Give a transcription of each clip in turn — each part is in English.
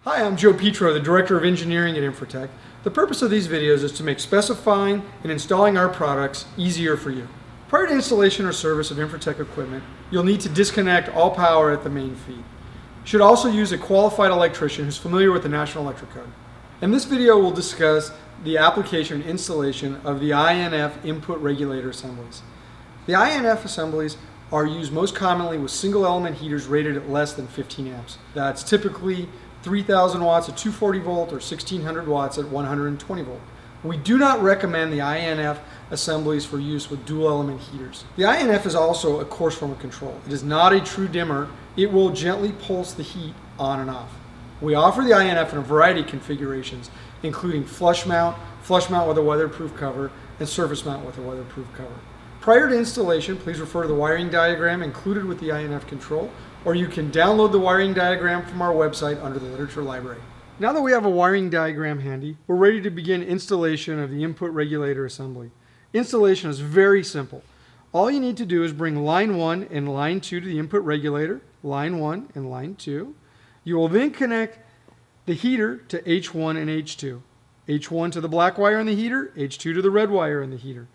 Hi, I'm Joe Petro, the Director of Engineering at Infratech. The purpose of these videos is to make specifying and installing our products easier for you. Prior to installation or service of Infratech equipment, you'll need to disconnect all power at the main feed. You should also use a qualified electrician who's familiar with the National Electric Code. In this video, we'll discuss the application and installation of the INF Input Regulator assemblies. The INF assemblies are used most commonly with single element heaters rated at less than 15 amps. That's typically 3,000 watts at 240 volt or 1,600 watts at 120 volt. We do not recommend the INF assemblies for use with dual element heaters. The INF is also a coarse form of control. It is not a true dimmer. It will gently pulse the heat on and off. We offer the INF in a variety of configurations, including flush mount with a weatherproof cover, and surface mount with a weatherproof cover. Prior to installation, please refer to the wiring diagram included with the INF control, or you can download the wiring diagram from our website under the literature library. Now that we have a wiring diagram handy, we're ready to begin installation of the input regulator assembly. Installation is very simple. All you need to do is bring line 1 and line 2 to the input regulator, line 1 and line 2. You will then connect the heater to H1 and H2. H1 to the black wire in the heater, H2 to the red wire in the heater.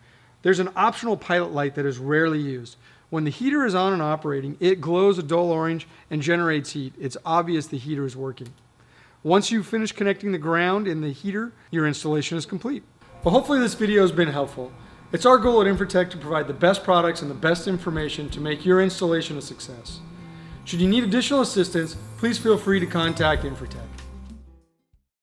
There's an optional pilot light that is rarely used. When the heater is on and operating, it glows a dull orange and generates heat. It's obvious the heater is working. Once you finish connecting the ground in the heater, your installation is complete. Well, hopefully this video has been helpful. It's our goal at Infratech to provide the best products and the best information to make your installation a success. Should you need additional assistance, please feel free to contact Infratech.